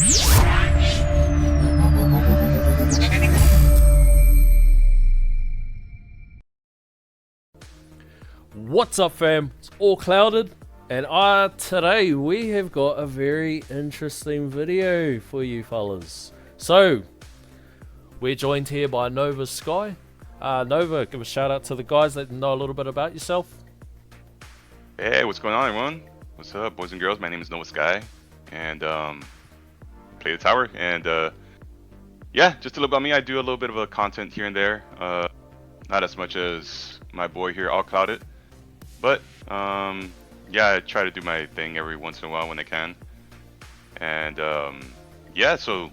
What's up, fam? It's All Clouded, and today we have got a very interesting video for you fellas. So, we're joined here by Nova Sky. Nova, give a shout out to the guys that know a little bit about yourself. Hey, what's going on, everyone? What's up, boys and girls? My name is Noah Sky, and play the tower. And yeah, just a little about me. I do a little bit of a content here and there. Not as much as my boy here, All Clouded, but yeah, I try to do my thing every once in a while when I can. And yeah, so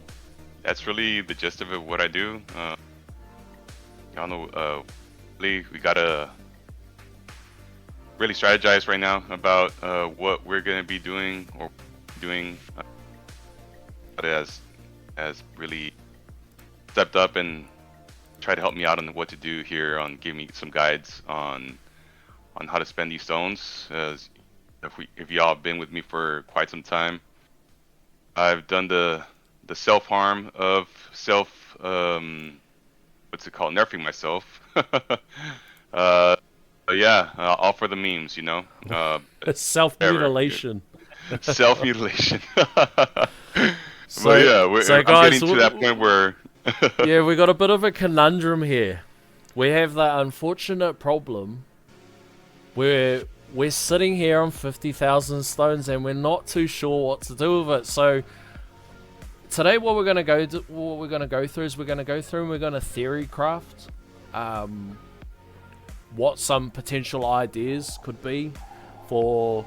that's really the gist of it, what I do. Y'all know, we gotta really strategize right now about what we're gonna be doing or doing. Has really stepped up and tried to help me out on what to do here, on give me some guides on how to spend these stones. As if y'all have been with me for quite some time, I've done the self-harm of what's it called, nerfing myself. Yeah, all for the memes, you know. Self-mutilation. Self-mutilation. So, but yeah, so I'm guys, getting to that point where yeah, we got a bit of a conundrum here. We have that unfortunate problem where we're sitting here on 50,000 stones and we're not too sure what to do with it. So today, what we're gonna go through is we're gonna theory craft what some potential ideas could be for,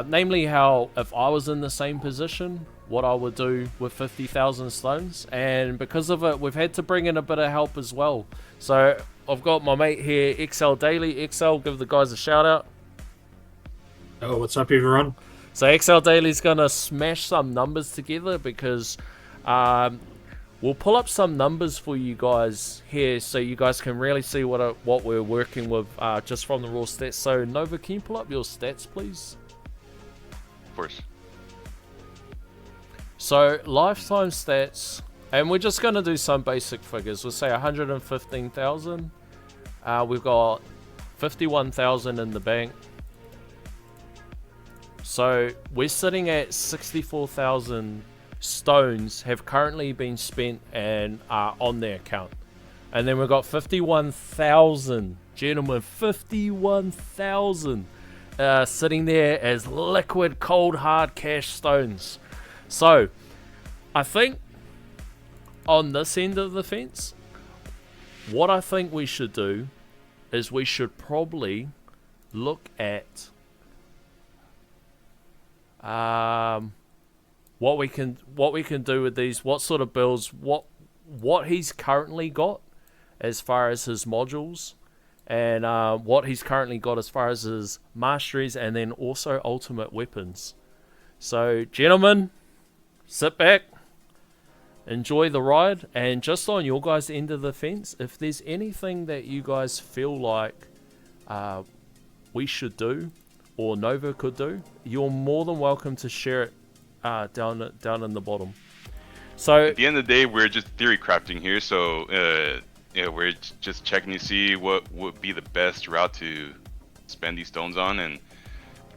namely how if I was in the same position, what I would do with 50,000 stones. And because of it, we've had to bring in a bit of help as well. So I've got my mate here, XL Daily. XL, give the guys a shout out. Oh, what's up, everyone? So XL Daily's gonna smash some numbers together because we'll pull up some numbers for you guys here so you guys can really see what we're working with just from the raw stats. So Nova, can you pull up your stats, please? of course. So lifetime stats, and we're just going to do some basic figures. We'll say 115,000. We've got 51,000 in the bank. So we're sitting at 64,000 stones have currently been spent and are on their account. And then we've got 51,000, gentlemen, 51,000 sitting there as liquid, cold, hard cash stones. So, I think on this end of the fence, what I think we should do is we should probably look at what we can do with these, what sort of builds, what he's currently got as far as his modules, and what he's currently got as far as his masteries, and then also ultimate weapons. So, gentlemen, sit back, enjoy the ride, and just on your guys' end of the fence, if there's anything that you guys feel like we should do or Nova could do, you're more than welcome to share it down in the bottom. So at the end of the day, we're just theory crafting here, so yeah, we're just checking to see what would be the best route to spend these stones on. And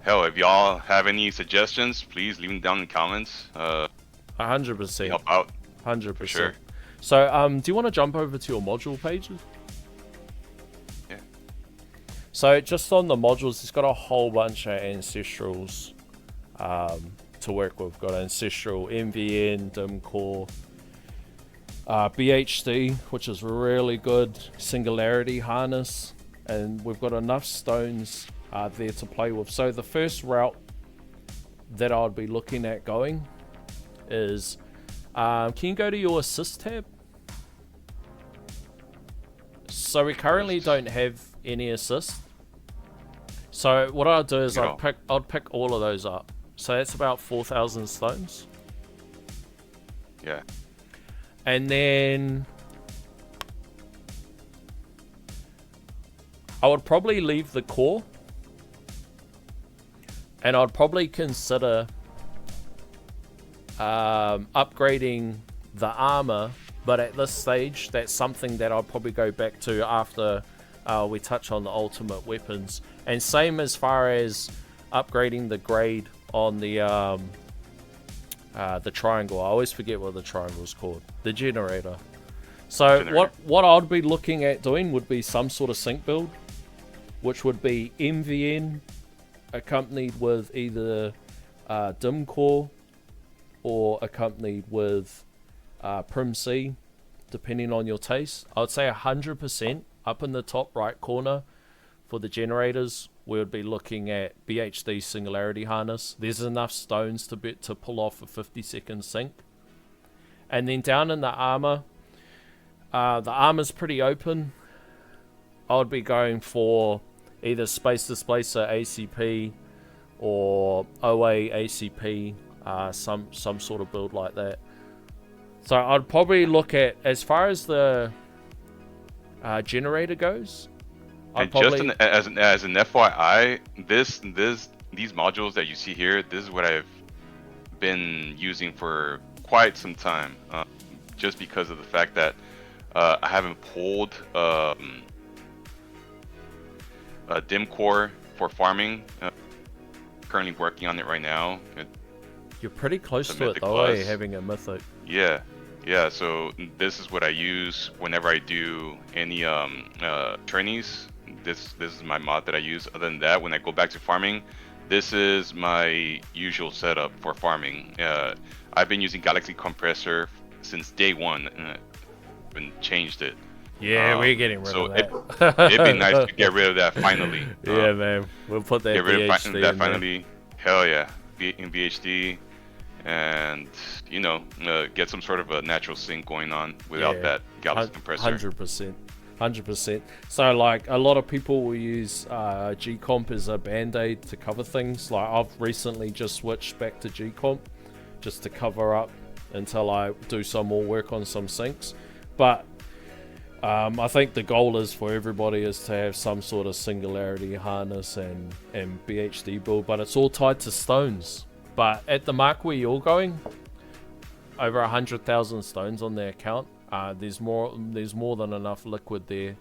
hell, if y'all have any suggestions, please leave them down in the comments. 100%. Help out. 100%. For sure. So, do you want to jump over to your module pages? Yeah. So, just on the modules, it's got a whole bunch of ancestrals to work with. We've got Ancestral, MVN, Dim Core, BHD, which is really good, Singularity Harness, and we've got enough stones there to play with. So the first route that I'd be looking at going is, can you go to your assist tab? So we currently don't have any assist. So what I'll do is I'd pick all of those up. So that's about 4,000 stones. Yeah. And then I would probably leave the core, and I'd probably consider upgrading the armor, but at this stage, that's something that I'll probably go back to after we touch on the ultimate weapons. And same as far as upgrading the grade on the triangle. I always forget what the triangle is called. The generator. So what I'd be looking at doing would be some sort of sync build, which would be MVN accompanied with either Dim Core or accompanied with Prim C, depending on your taste. I would say 100% up in the top right corner for the generators, we would be looking at BHD Singularity Harness. There's enough stones to pull off a 50-second sync. And then down in the armor, the armor's pretty open. I would be going for either Space Displacer ACP or OA ACP, some sort of build like that. So I'd probably look at, as far as the generator goes, and just as an FYI, these modules that you see here, this is what I've been using for quite some time, just because of the fact that I haven't pulled a Dim Core for farming. Currently working on it right now. You're pretty close to it though, having a mythic. Yeah. So this is what I use whenever I do any trainees. This is my mod that I use. Other than that, when I go back to farming, this is my usual setup for farming. I've been using Galaxy Compressor since day one, and changed it. Yeah, we're getting rid of that. It'd be nice to get rid of that finally. Yeah, man. We'll put that VHD in that finally. Hell yeah. In VHD. And, get some sort of a natural sync going on without that Galaxy Compressor. 100%. 100%. So, like, a lot of people will use G-Comp as a band-aid to cover things. Like, I've recently just switched back to G-Comp just to cover up until I do some more work on some syncs. But I think the goal is for everybody is to have some sort of Singularity Harness and BHD build, but it's all tied to stones. But at the mark where you're going, over 100,000 stones on their account, there's more than enough liquid there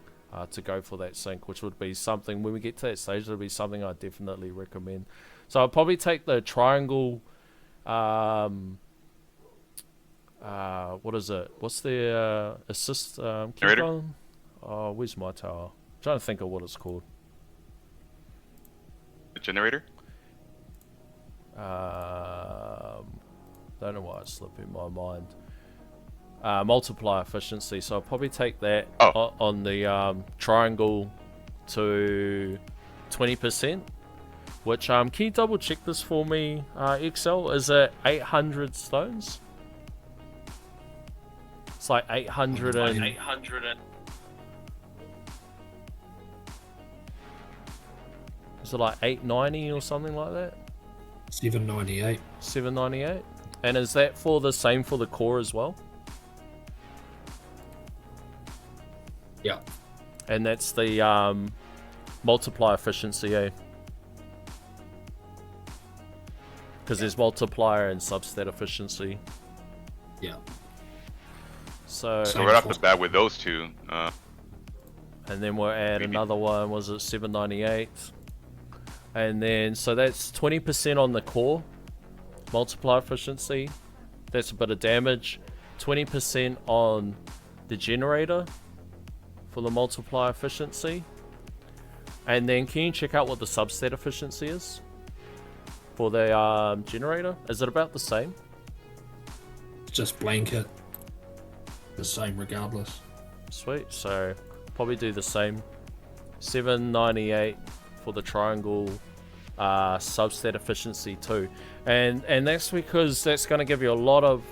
to go for that sync, which would be something, when we get to that stage, it'll be something I definitely recommend. So I'll probably take the triangle, what is it? What's the assist? Generator? Oh, where's my tower? I'm trying to think of what it's called. The generator? Don't know why it slipped in my mind. Multiplier efficiency. So I'll probably take that on the triangle to 20%. Which can you double check this for me, Excel? Is it 800 stones? It's like 800 and... Is it like 890 or something like that? 798. 798? And is that for the same for the core as well? Yeah. And that's the multiply efficiency, eh? Because there's multiplier and substat efficiency. Yeah. So right off the bat with those two. And then we'll add another one, was it 798? And then, so that's 20% on the core, multiplier efficiency. That's a bit of damage. 20% on the generator for the multiplier efficiency. And then can you check out what the substat efficiency is for the generator? Is it about the same? Just blanket. The same regardless. Sweet, so probably do the same. 798 for the triangle substat efficiency too. And that's because that's going to give you a lot of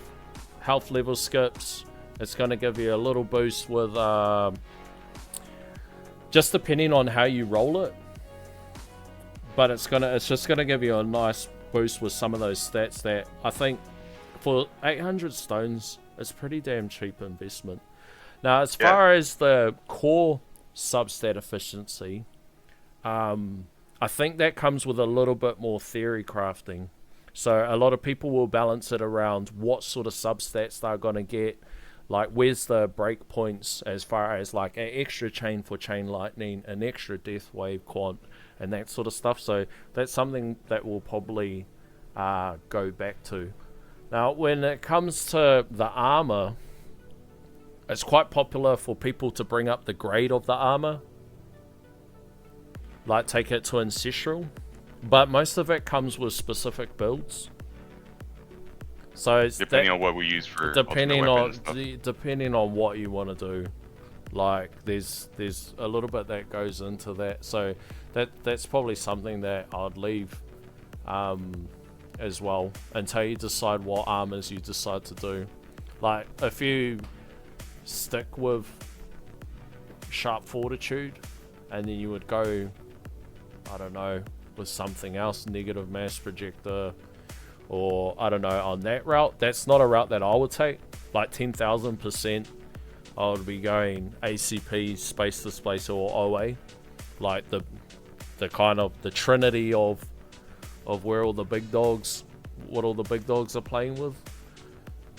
health level skips. It's going to give you a little boost with just depending on how you roll it. But it's just gonna give you a nice boost with some of those stats that I think for 800 stones it's pretty damn cheap investment. Now as far as the core substat efficiency, I think that comes with a little bit more theory crafting. So a lot of people will balance it around what sort of substats they're going to get, like where's the break points as far as like an extra chain for chain lightning, an extra death wave quant, and that sort of stuff. So that's something that we'll probably go back to. Now, when it comes to the armor, it's quite popular for people to bring up the grade of the armor, like take it to Ancestral, but most of it comes with specific builds. So it's Depending on what we use for depending ultimate on weapons and stuff. depending on what you want to do, like there's a little bit that goes into that. So that's probably something that I'd leave as well until you decide what armors you decide to do. Like if you stick with Sharp Fortitude, and then you would go, I don't know, with something else, Negative Mass Projector, or I don't know, on that route. That's not a route that I would take. Like 10,000%, I would be going ACP, Space Displacer, or OA, like the kind of the trinity of where all the big dogs, what all the big dogs are playing with.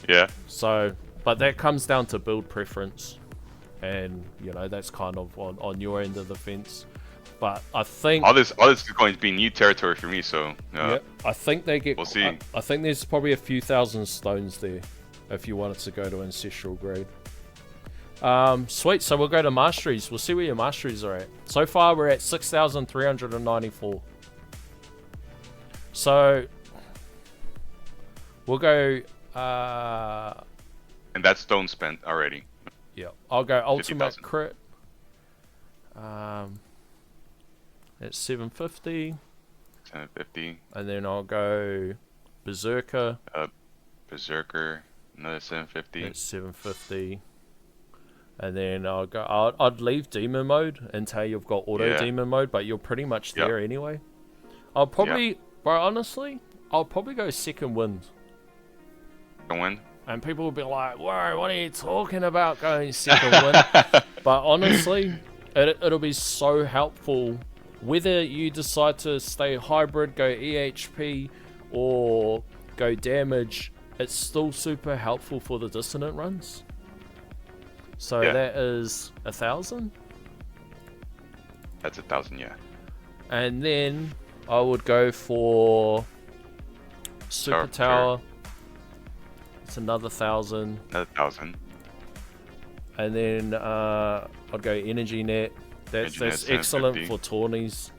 Yeah. So, but that comes down to build preference, and you know that's kind of on your end of the fence. But I think All this is going to be new territory for me. So yeah, I think they get. We'll see. I think there's probably a few thousand stones there if you wanted to go to Ancestral grade. Sweet. So we'll go to masteries. We'll see where your masteries are at. So far, we're at 6,394. So we'll go. and that's stone spent already. Yeah, I'll go ultimate 50,000. crit. At 750, 750. and then I'll go Berserker Berserker, another 750. at 750, and then I'd leave demon mode until you've got auto Yeah. demon mode, but you're pretty much Yep. there anyway. I'll probably, bro, honestly, I'll probably go second wind. Can win. And people will be like, whoa, what are you talking about going second wind? But honestly, it'll be so helpful. Whether you decide to stay hybrid, go EHP, or go damage, it's still super helpful for the dissonant runs. So Yeah. that is 1,000. That's 1,000, yeah. And then I would go for Super Tower. Tower. It's another 1,000. Another 1,000. And then I'd go Energy Net. That's Energy Net, excellent 750. for tourneys.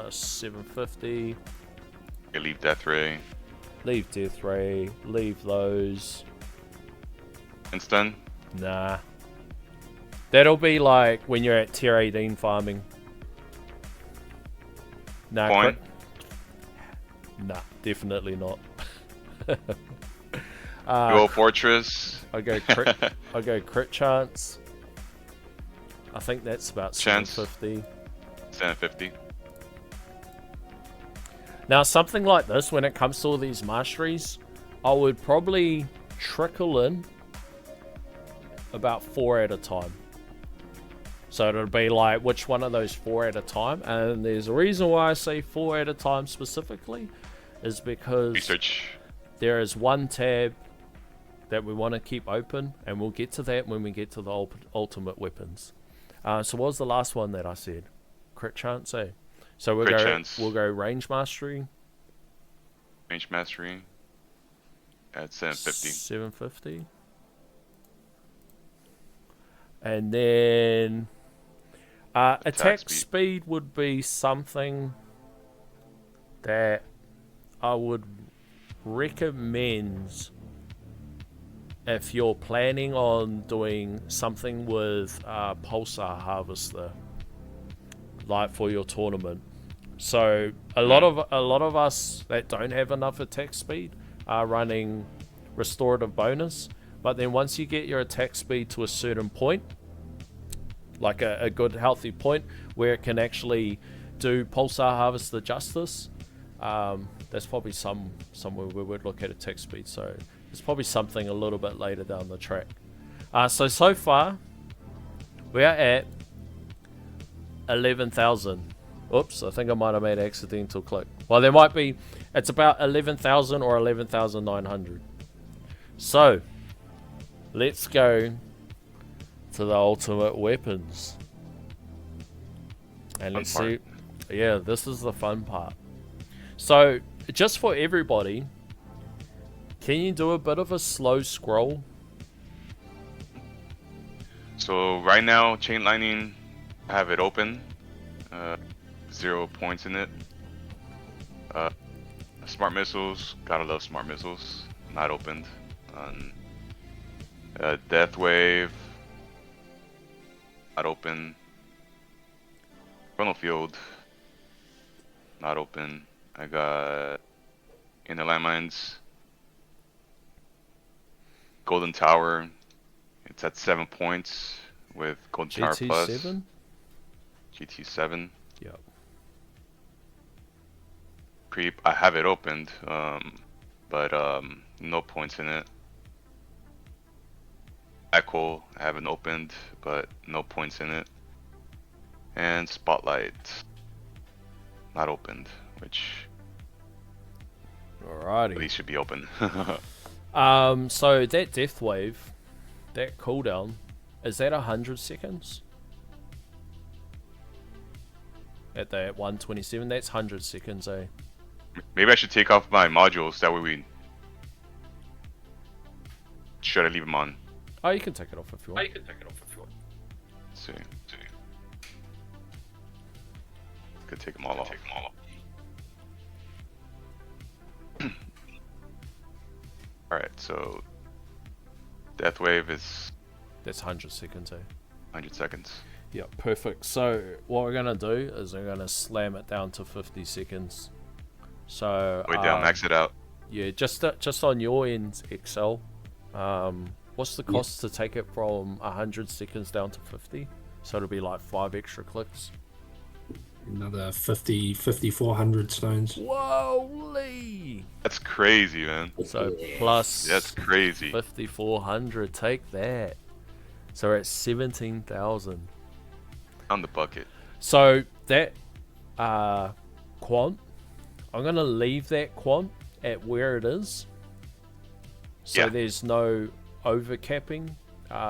750. You leave Death Ray. Leave Death Ray. Leave those. And stun. Nah. That'll be like when you're at tier 18 farming. Nah, Point. nah, definitely not. Dual Fortress. I go crit. I go crit chance. I think that's about Chance. 750. 750. Now, something like this, when it comes to all these masteries, I would probably trickle in about 4 at a time. So it'll be like, which one of those 4 at a time? And there's a reason why I say 4 at a time specifically, is because Research. there is one tab that we want to keep open, and we'll get to that when we get to the ultimate weapons. So what was the last one that I said? Crit chance, eh? So Crit chance. we'll go range mastery. Range Mastery. At 750. 750. And then attack speed. speed would be something that I would recommend if you're planning on doing something with Pulsar Harvester, like for your tournament. So a lot of us that don't have enough attack speed are running restorative bonus, but then once you get your attack speed to a certain point, like a good healthy point where it can actually do Pulsar Harvester justice, that's probably somewhere we would look at attack speed. So it's probably something a little bit later down the track. So far we are at 11,000. Oops, I think I might have made an accidental click. Well, there might be. It's about 11,000 or 11,900. So, let's go to the ultimate weapons. And let's see. Yeah, this is the fun part. So, just for everybody, can you do a bit of a slow scroll? So right now, chain lightning, I have it open. 0 points in it. Smart missiles, gotta love smart missiles. Not opened. Death wave, not open. Chrono field, not open. I got inner landmines. Golden Tower, it's at 7 points with Golden Tower Plus. GT7? GT7. Yep. Creep, I have it opened, but no points in it. Echo, I haven't opened, but no points in it. And Spotlight, not opened, which at Alrighty. least should be open. So that death wave, that cooldown, is that 100 seconds? At that 127, that's 100 seconds, eh? Maybe I should take off my modules, that way we... Should I leave them on? Oh, you can take it off if you want. Let's see. Could take them all off. Alright, so... Death Wave is That's 100 seconds, eh? 100 seconds. Yeah, perfect. So what we're gonna do is we're gonna slam it down to 50 seconds. So Wait down, max it out. yeah, just on your end, Excel. What's the cost to take it from 100 seconds down to 50? So it'll be like 5 extra clicks. Another 5,400 stones. Whoa, Lee! That's crazy, man. So plus That's crazy. 5,400. Take that. So we're at 17,000. On the bucket. So that quant, I'm gonna leave that quant at where it is. So Yeah. there's no overcapping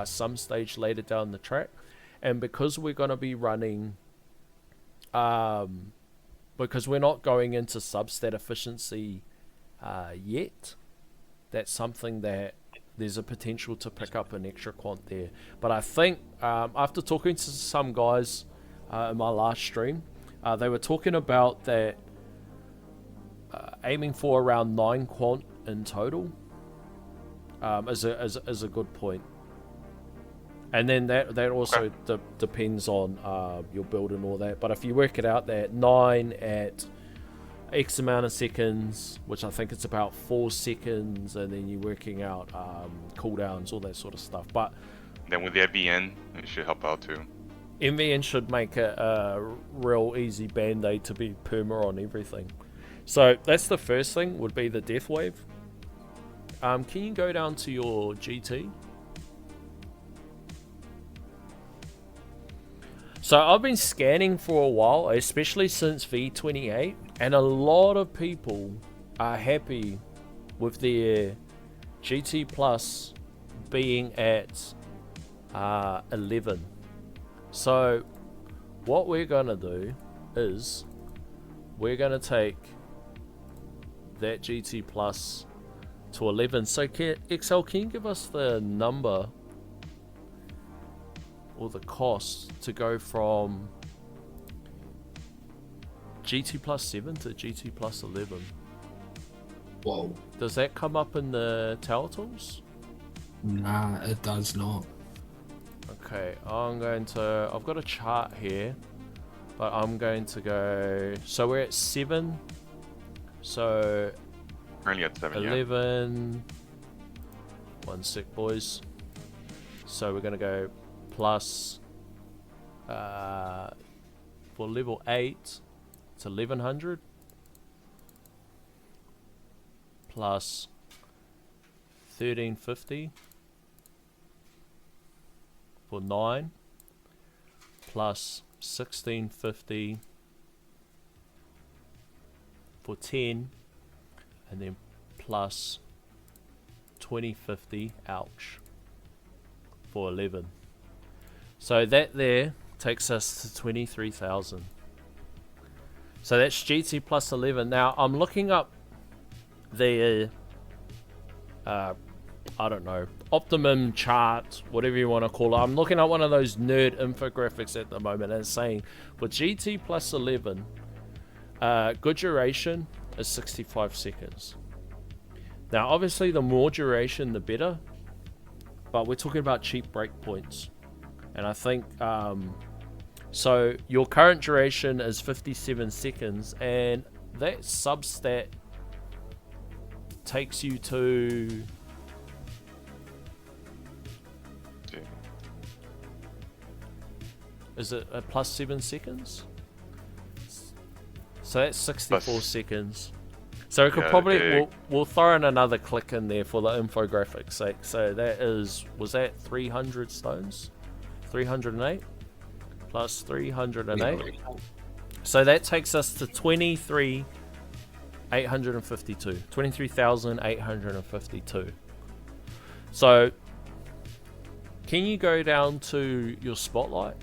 some stage later down the track. And because we're gonna be running because we're not going into substat efficiency yet, that's something that there's a potential to pick up an extra quant there. But I think after talking to some guys in my last stream, they were talking about that aiming for around 9 quant in total is a good point. And then that also depends on your build and all that. But if you work it out, that 9 at X amount of seconds, which I think it's about 4 seconds, and then you're working out cooldowns, all that sort of stuff. But Then with the FVN, it should help out too. MVN should make a real easy band-aid to be perma on everything. So that's the first thing, would be the death wave. Can you go down to your GT? So I've been scanning for a while, especially since V28, and a lot of people are happy with their GT Plus being at 11. So what we're gonna do is we're gonna take that GT Plus to 11. So Excel, can you give us the number or the cost to go from GT Plus 7 to GT Plus 11? Whoa. Does that come up in the Tower Tools? Nah, it does not. Okay, I've got a chart here, but I'm going to go, so we're at 7, so Currently at 7, yeah. 11, 1 sec boys, so we're going to go plus, for level 8, it's 1100, plus 1350 for 9, plus 1650 for 10, and then plus 2050, ouch, for 11. So that there takes us to 23,000. So that's GT plus 11. Now I'm looking up the I don't know, optimum chart, whatever you want to call it. I'm looking at one of those nerd infographics at the moment, and it's saying for GT plus 11, good duration is 65 seconds. Now obviously the more duration the better, but we're talking about cheap breakpoints, and I think so your current duration is 57 seconds, and that substat takes you to is it a plus 7 seconds? So that's 64 Plus- seconds. So we could Yeah, probably big. we'll throw in another click in there for the infographics sake. So that was that 300 stones, 308 plus 308. So that takes us to 23,852. 23,852. So can you go down to your spotlight?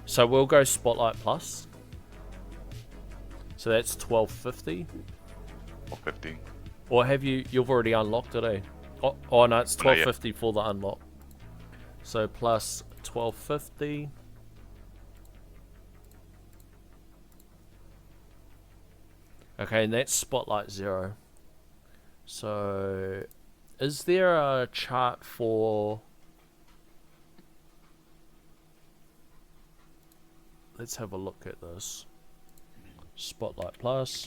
So we'll go Spotlight Plus. So that's 1250. 450. Or have you've already unlocked it, eh? Oh no, it's Not yet. 1250 for the unlock. So plus 1250. Okay, and that's Spotlight 0. So is there a chart for... Let's have a look at this. Spotlight Plus.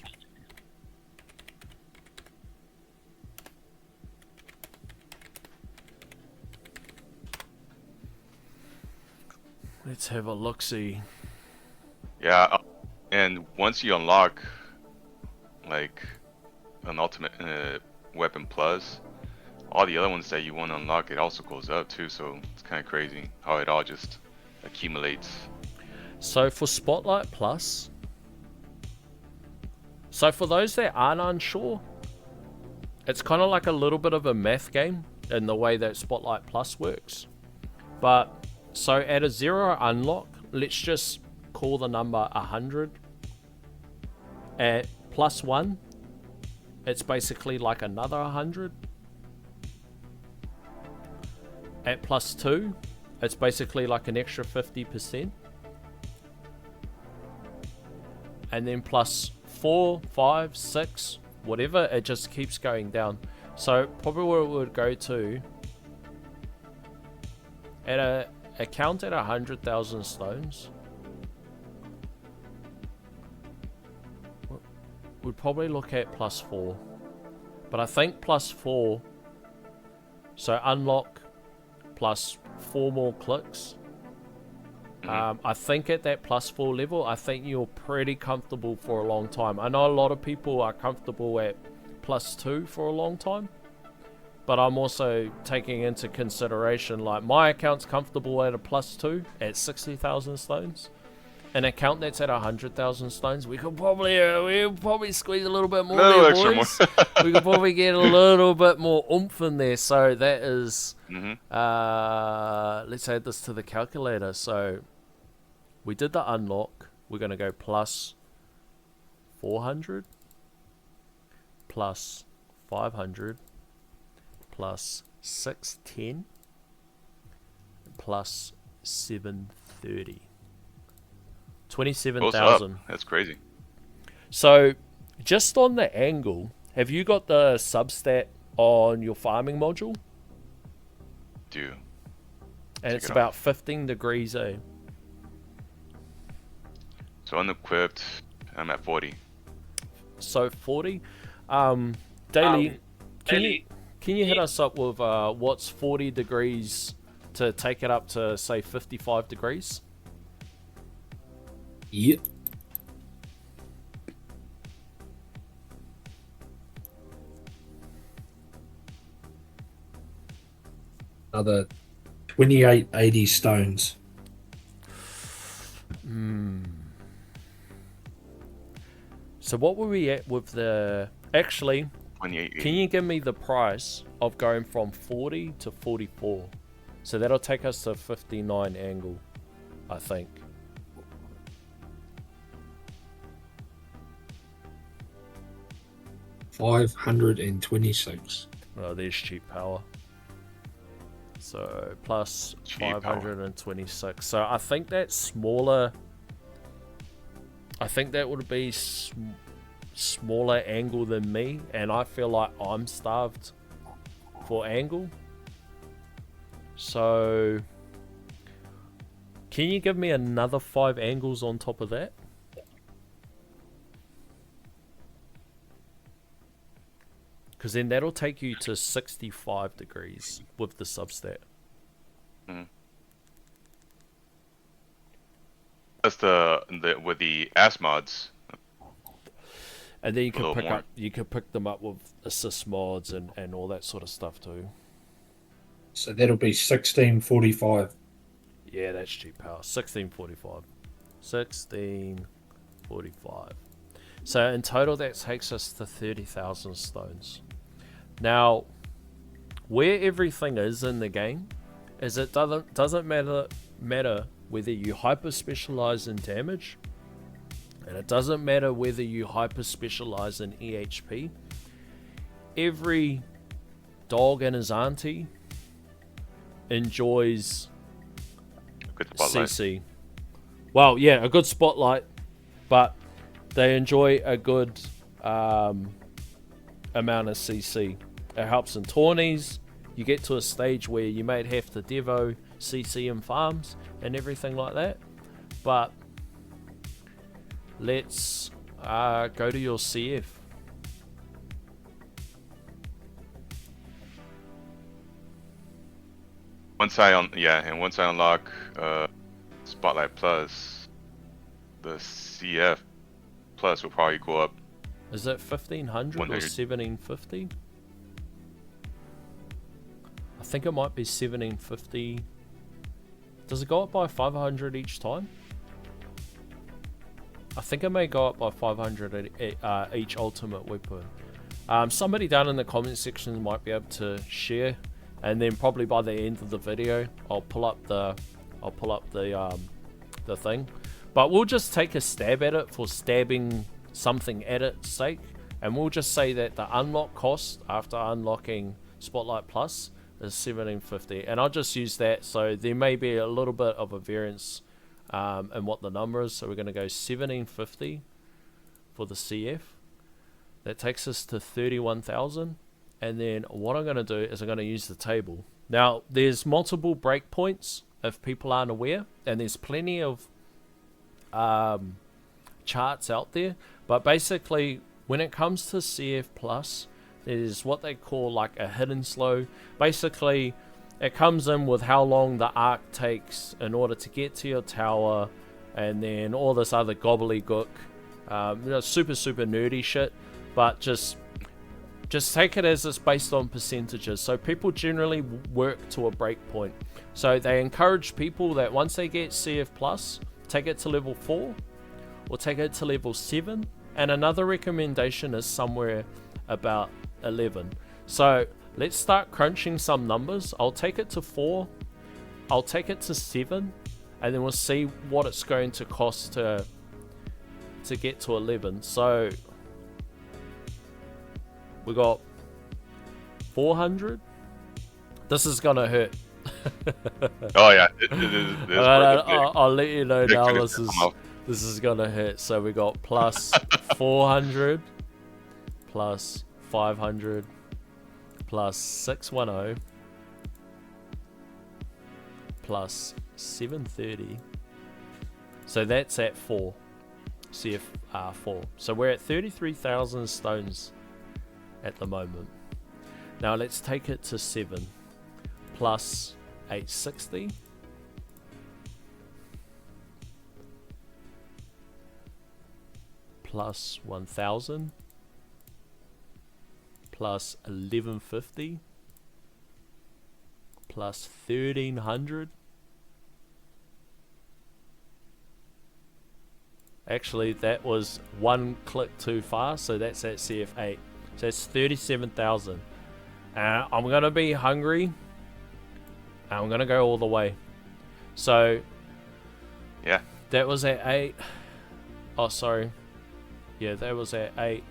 Let's have a look-see. Yeah, and once you unlock like an ultimate weapon plus, all the other ones that you want to unlock, it also goes up too. So it's kind of crazy how it all just accumulates. So for Spotlight Plus, so for those that aren't unsure, it's kind of like a little bit of a math game in the way that Spotlight Plus works. But so at a 0 unlock, let's just call the number 100. At plus 1, it's basically like another 100. At plus 2, it's basically like an extra 50%. And then plus 4, 5, 6, whatever, it just keeps going down. So probably where it would go to at a count at 100,000 stones, we'd probably look at plus 4. But I think plus 4, so unlock plus 4 more clicks. I think at that plus 4 level, I think you're pretty comfortable for a long time. I know a lot of people are comfortable at plus 2 for a long time, but I'm also taking into consideration, like, my account's comfortable at a plus 2 at 60,000 stones. An account that's at 100,000 stones, we could probably squeeze a little bit more No there, extra boys. more. We could probably get a little bit more oomph in there. So that is, Mhm. let's add this to the calculator. So we did the unlock. We're going to go plus 400, plus 500, plus 610, plus 730. Goes 27,000. up. That's crazy. So, just on the angle, have you got the substat on your farming module? Do. And Check it's it out. about 15 degrees, eh? So unequipped, I'm at 40. So 40. Daily, can you hit us up with what's 40 degrees to take it up to, say, 55 degrees? Yep. Another 2880 stones. So what were we at with the... Actually, 28. can you give me the price of going from 40 to 44? So that'll take us to 59 angle, I think. $526. Oh, there's cheap power. So plus Cheap power. 526. So I think that's smaller. I think that would be smaller angle than me, and I feel like I'm starved for angle. So can you give me another 5 angles on top of that? Because then that'll take you to 65 degrees with the substat. That's the with the AS mods. And then A little more. you could pick them up with assist mods and all that sort of stuff too. So that'll be 1645. Yeah, that's cheap power. 1645. 1645. So in total that takes us to 30,000 stones. Now, where everything is in the game is it doesn't matter whether you hyper specialize in damage, and it doesn't matter whether you hyper specialize in EHP. Every dog and his auntie enjoys Good spotlight. CC. Well, yeah, a good spotlight, but they enjoy a good amount of CC. It helps in tourneys. You get to a stage where you might have to devo CC in farms and everything like that. But let's go to your CF. Once I unlock Spotlight Plus, the CF Plus will probably go up. Is it 1500 or 100. 1750? I think it might be 1750. Does it go up by 500 each time? I think it may go up by 500 at each ultimate weapon. Somebody down in the comment section might be able to share, and then probably by the end of the video, I'll pull up the thing. But we'll just take a stab at it for stabbing something at its sake, and we'll just say that the unlock cost after unlocking Spotlight Plus is 1750, and I'll just use that. So there may be a little bit of a variance in what the number is. So we're going to go 1750 for the CF. That takes us to 31,000. And then what I'm going to do is I'm going to use the table. Now, there's multiple breakpoints if people aren't aware, and there's plenty of charts out there. But basically, when it comes to CF Plus, there's what they call like a hidden slow. Basically, it comes in with how long the arc takes in order to get to your tower, and then all this other gobbledygook, super nerdy shit. But just take it as it's based on percentages. So people generally work to a breakpoint. So they encourage people that once they get CF Plus, take it to level 4 or take it to level 7. And another recommendation is somewhere about 11. So let's start crunching some numbers. I'll take it to 4. I'll take it to 7. And then we'll see what it's going to cost to get to 11. So we got 400. This is gonna hurt. Oh yeah, it is worth it. I'll let you know Big now. finish This is gonna hurt. So we got plus 400, plus 500, plus 610, plus 730. So that's at 4. CF 4. So we're at 33,000 stones at the moment. Now let's take it to 7 plus 860 plus 1000 plus 1150 plus 1300. Actually, that was one click too far, so that's at CF8. So it's 37,000. I'm going to be hungry. I'm going to go all the way. So, Yeah. that was at 8. Oh, sorry. Yeah, that was at 8.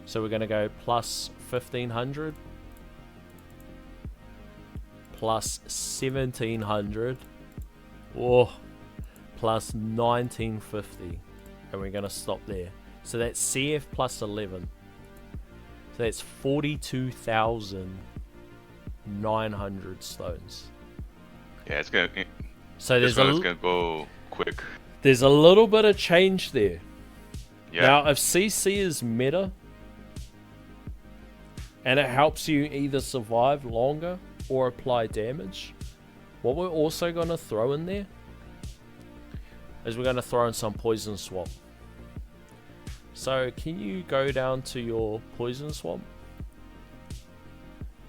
So we're going to go plus 1,500. Plus 1,700. Oh, plus 1950. And we're going to stop there. So that's CF plus 11. So that's 42,900 stones. Yeah, it's gonna. So This there's one is gonna go quick. there's a little bit of change there. Yeah. Now, if CC is meta, and it helps you either survive longer or apply damage, what we're also going to throw in there is we're going to throw in some poison swamp. So can you go down to your poison swamp?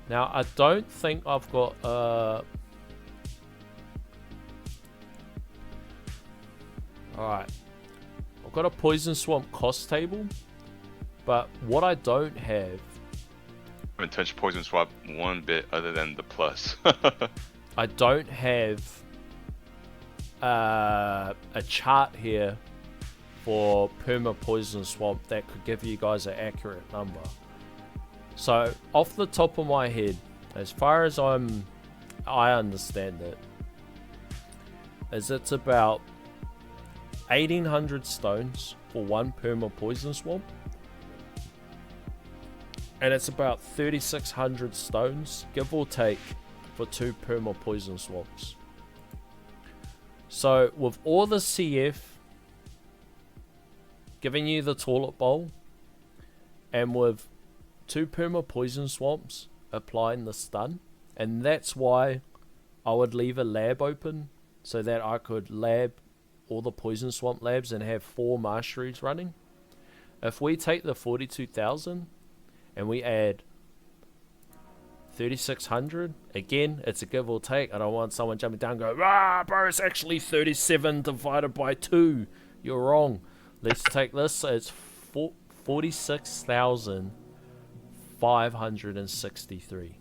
Now, I don't think I've got alright, I've got a poison swamp cost table, but what I don't have, I haven't touched poison swap one bit other than the plus. I don't have a chart here for perma poison swamp that could give you guys an accurate number. So off the top of my head, as far as I understand it, is it's about 1,800 stones for one perma poison swamp, and it's about 3,600 stones, give or take, for 2 perma poison swamps. So with all the CF giving you the toilet bowl, and with 2 perma poison swamps applying the stun, and that's why I would leave a lab open so that I could lab all the poison swamp labs and have 4 masteries running. If we take the 42,000 and we add 3,600, again, it's a give or take. I don't want someone jumping down and go, ah, bro, it's actually 37 divided by 2. You're wrong. Let's take this. So it's 46,563.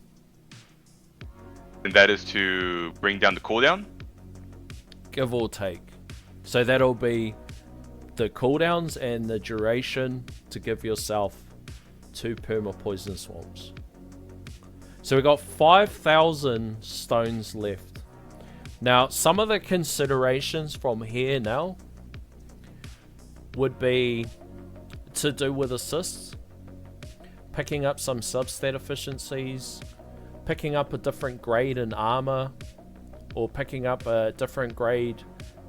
And that is to bring down the cooldown? Give or take. So that'll be the cooldowns and the duration to give yourself 2 perma poison swamps. So we got 5,000 stones left. Now, some of the considerations from here now would be to do with assists, picking up some substat efficiencies, picking up a different grade in armor, or picking up a different grade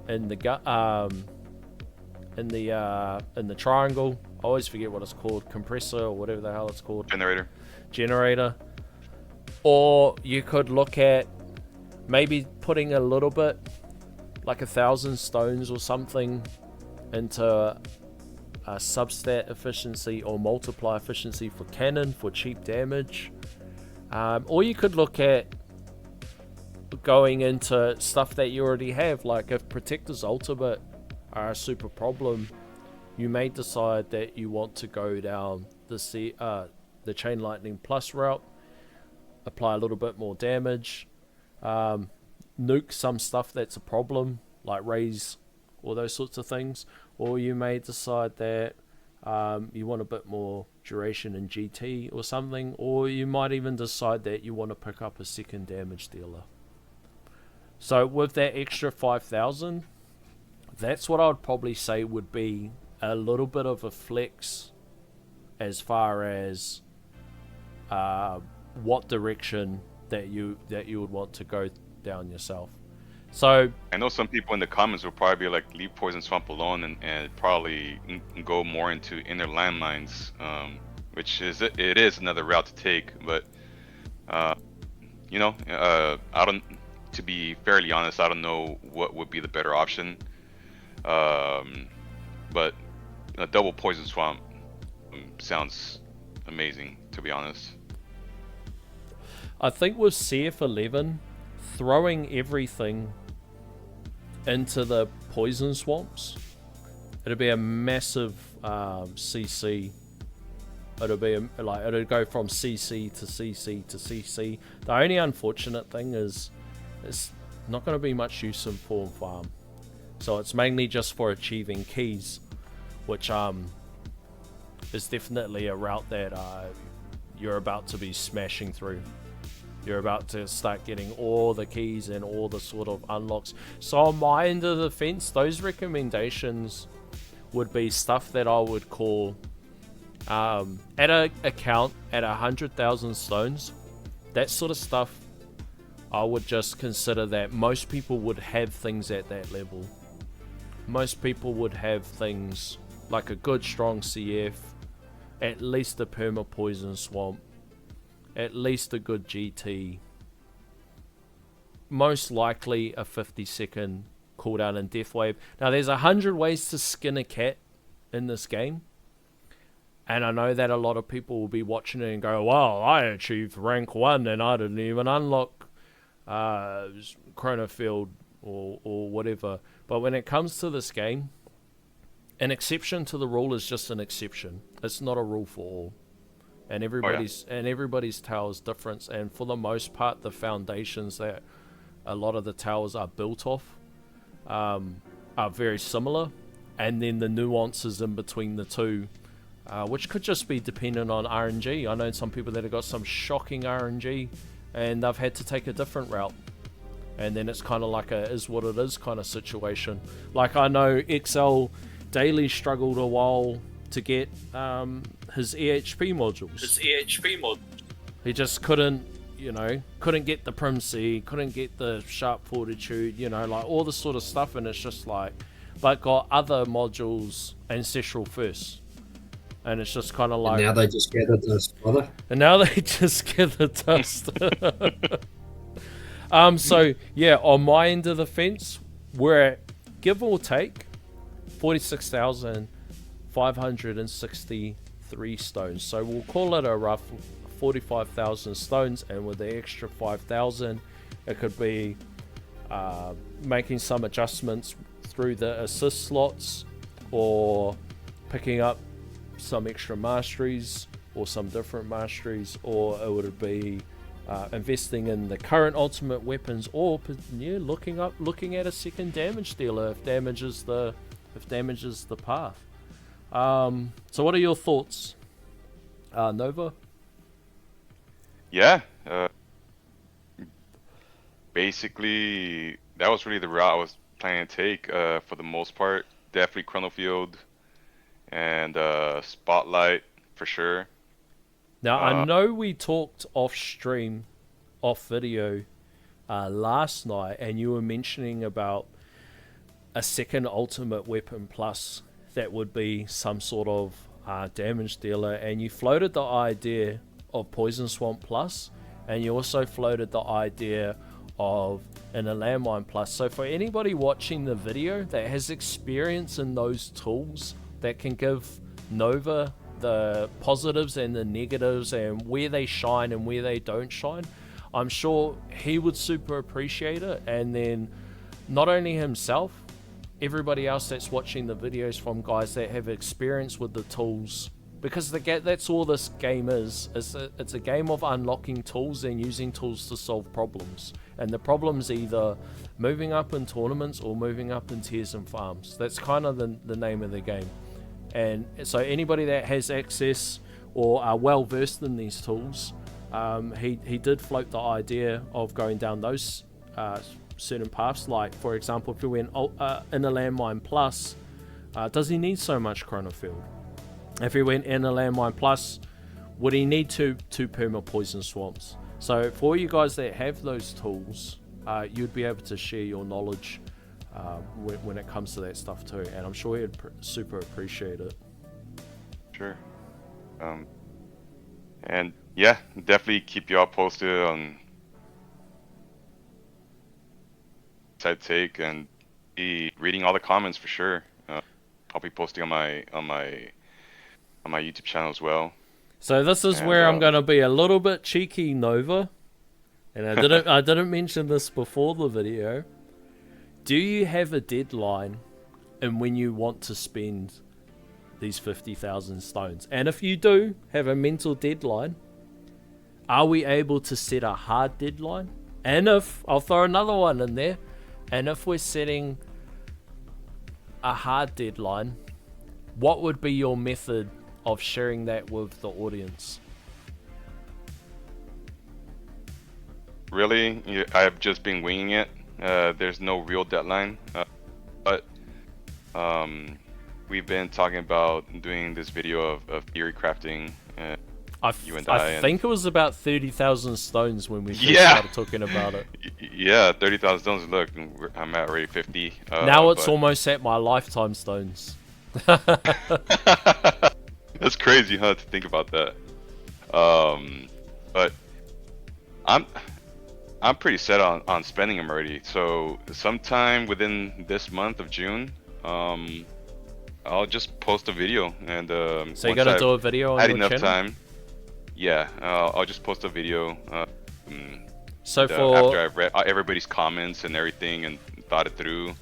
in the triangle. I always forget what it's called, compressor or whatever the hell it's called. Generator. Or you could look at maybe putting a little bit, like 1,000 stones or something, into a substat efficiency or multiply efficiency for cannon for cheap damage. Or you could look at going into stuff that you already have, like if Protector's Ultimate are a super problem, you may decide that you want to go down the Chain Lightning Plus route, apply a little bit more damage, nuke some stuff that's a problem, like raise, all those sorts of things. Or you may decide that you want a bit more duration in GT or something, or you might even decide that you want to pick up a second damage dealer. So with that extra 5,000, that's what I would probably say would be a little bit of a flex as far as what direction that you would want to go down yourself. So I know some people in the comments will probably be like, leave Poison Swamp alone and probably go more into inner landmines, which is another route to take. But I don't. To be fairly honest, I don't know what would be the better option. But a double Poison Swamp sounds amazing, to be honest. I think with CF11, throwing everything into the poison swamps It'll be a massive CC. It'll be it'll go from CC to CC to CC. The only unfortunate thing is it's not going to be much use in Form Farm. So it's mainly just for achieving keys, which is definitely a route that you're about to be smashing through. You're about to start getting all the keys and all the sort of unlocks. So on my end of the fence, those recommendations would be stuff that I would call at a account at 100,000 stones. That sort of stuff, I would just consider that most people would have things at that level. Most people would have things like a good strong CF, at least a perma poison swamp, at least a good GT, most likely a 50-second cooldown and death wave. Now there's 100 ways to skin a cat in this game, and I know that a lot of people will be watching it and go, well, I achieved rank 1 and I didn't even unlock Chronofield or whatever. But when it comes to this game, an exception to the rule is just an exception. It's not a rule for all. And everybody's tower is different, and for the most part the foundations that a lot of the towers are built off are very similar, and then the nuances in between the two, which could just be dependent on RNG. I know some people that have got some shocking RNG and they've had to take a different route, and then it's kind of like a is what it is kind of situation. Like I know XL Daily struggled a while to get his EHP modules. He just couldn't get the Prim C, couldn't get the Sharp Fortitude, like all this sort of stuff, and it's just like, but got other modules Ancestral first. And it's just kind of like... And now they just gather dust, brother. And now they just gather dust. So, yeah, on my end of the fence, we're at, give or take, 46,563 stones. So we'll call it a rough 45,000 stones, and with the extra 5,000, it could be making some adjustments through the assist slots, or picking up some extra masteries or some different masteries, or it would be investing in the current ultimate weapons, or looking at a second damage dealer if damages the path. So what are your thoughts, Nova? Yeah, basically that was really the route I was planning to take for the most part. Definitely Chronofield and Spotlight for sure. Now I know we talked off stream, off video last night, and you were mentioning about a second ultimate weapon plus that would be some sort of damage dealer, and you floated the idea of Poison Swamp plus, and you also floated the idea of an Landmine plus. So for anybody watching the video that has experience in those tools, that can give Nova the positives and the negatives and where they shine and where they don't shine, I'm sure he would super appreciate it. And then not only himself, everybody else that's watching the videos from guys that have experience with the tools, because that's all this game is. It's a game of unlocking tools and using tools to solve problems. And the problem's either moving up in tournaments or moving up in tiers and farms. That's kind of the name of the game. And so anybody that has access or are well versed in these tools, he did float the idea of going down those certain paths. Like, for example, if you went in a Landmine plus, does he need so much Chronofield? If he went in a Landmine plus, would he need two perma poison swamps? So for you guys that have those tools, you'd be able to share your knowledge when it comes to that stuff too, and I'm sure he'd super appreciate it. Sure. And yeah, definitely keep you all posted on side take, and be reading all the comments for sure. I'll be posting on my YouTube channel as well. So this is where I'm going to be a little bit cheeky, Nova, and I didn't mention this before the video. Do you have a deadline and when you want to spend these 50,000 stones. And if you do have a mental deadline, are we able to set a hard deadline? And if, I'll throw another one in there, and if we're setting a hard deadline, what would be your method of sharing that with the audience? Really, I've just been winging it. There's no real deadline, but we've been talking about doing this video of theory crafting. I think it was about 30,000 stones when we first started talking about it. Yeah, 30,000 stones. Look, I'm at already 50. Now it's almost at my lifetime stones. That's crazy, huh? To think about that. But I'm pretty set on spending them already. So sometime within this month of June, I'll just post a video and so you're gonna do a video on your enough channel? time. Yeah, I'll just post a video. So after I've read everybody's comments and everything and thought it through,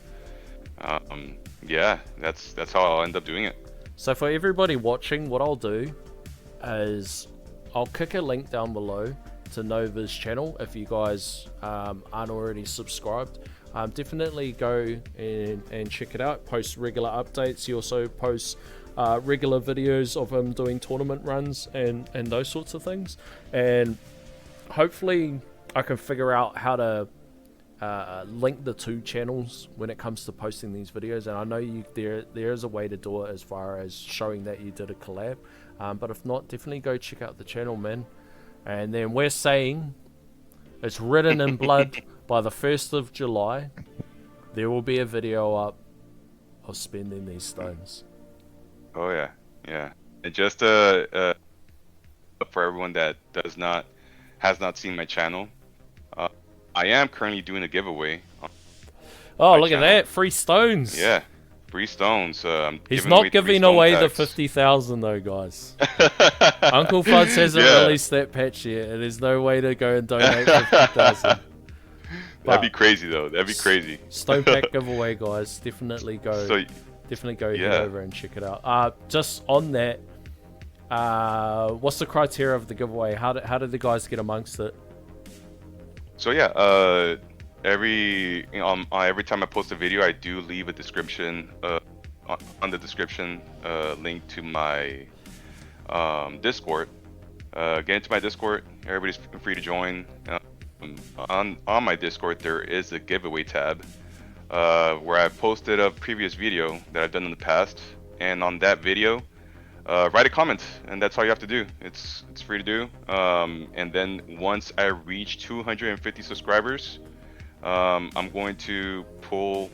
yeah, that's how I'll end up doing it. So for everybody watching, what I'll do is I'll kick a link down below to Nova's channel. If you guys aren't already subscribed, definitely go and check it out. Post regular updates. He also posts regular videos of him doing tournament runs and those sorts of things. And hopefully I can figure out how to link the two channels when it comes to posting these videos. And I know there is a way to do it as far as showing that you did a collab. But if not, definitely go check out the channel, man. And then we're saying it's written in blood by the 1st of July. There will be a video up of spending these stones. Oh yeah, yeah. And just for everyone that has not seen my channel, I am currently doing a giveaway. Oh, look at that! Free stones. Yeah, free stones. He's not giving away the 50,000 though, guys. Uncle Fuds hasn't released that patch yet, and there's no way to go and donate 50,000. That'd be crazy though. That'd be crazy. Stone pack giveaway, guys. Definitely go. Definitely go head over and check it out. Just on that, what's the criteria of the giveaway? How did the guys get amongst it? So yeah, every time I post a video, I do leave a description on the description link to my Discord. Get into my Discord. Everybody's free to join. On my Discord, there is a giveaway tab where I posted a previous video that I've done in the past, and on that video, write a comment, and that's all you have to do. It's free to do. And then once I reach 250 subscribers, I'm going to pull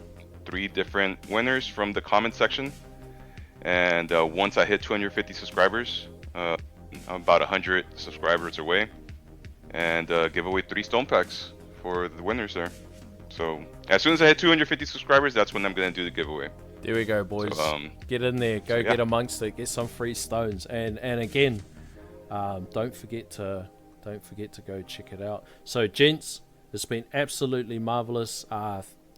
3 different winners from the comment section. And once I hit 250 subscribers, I'm about 100 subscribers away, and give away 3 stone packs for the winners there. So as soon as I hit 250 subscribers, that's when I'm gonna do the giveaway. There we go, boys. So, get in there, get amongst it, get some free stones, and again, don't forget to go check it out. So, gents, it's been absolutely marvelous.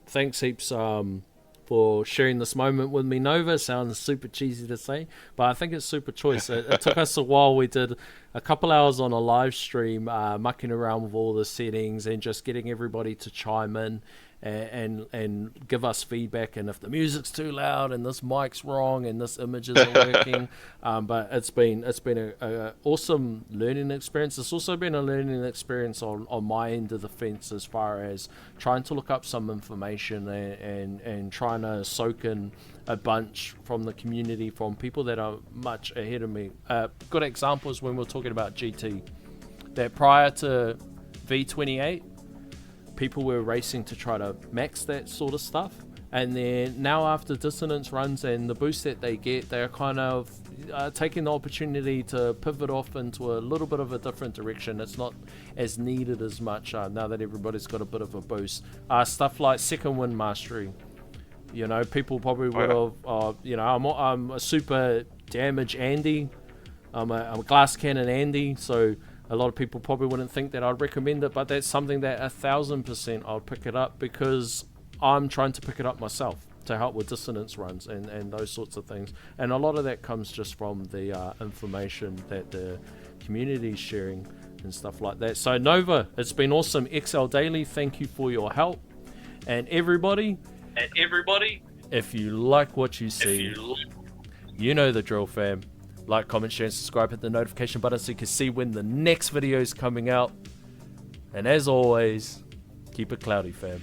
Thanks heaps for sharing this moment with me, Nova. Sounds super cheesy to say, but I think it's super choice. It took us a while. We did a couple hours on a live stream, mucking around with all the settings and just getting everybody to chime in and give us feedback, and if the music's too loud and this mic's wrong and this image isn't working. But it's been a awesome learning experience. It's also been a learning experience on my end of the fence, as far as trying to look up some information and trying to soak in a bunch from the community, from people that are much ahead of me. Good example is when we're talking about GT, that prior to V28, people were racing to try to max that sort of stuff, and then now after dissonance runs and the boost that they get, they're kind of taking the opportunity to pivot off into a little bit of a different direction. It's not as needed as much now that everybody's got a bit of a boost. Stuff like second wind mastery, you know, people probably would have, you know, I'm a super damage Andy, I'm a glass cannon Andy, so a lot of people probably wouldn't think that I'd recommend it, but that's something that 1000% I'll pick it up, because I'm trying to pick it up myself to help with dissonance runs and those sorts of things. And a lot of that comes just from the information that the community is sharing and stuff like that. So Nova, it's been awesome. XL Daily, thank you for your help. And everybody, if you like what you see, you know the drill, fam. Like, comment, share, and subscribe. Hit the notification button so you can see when the next video is coming out. And as always, keep it cloudy, fam.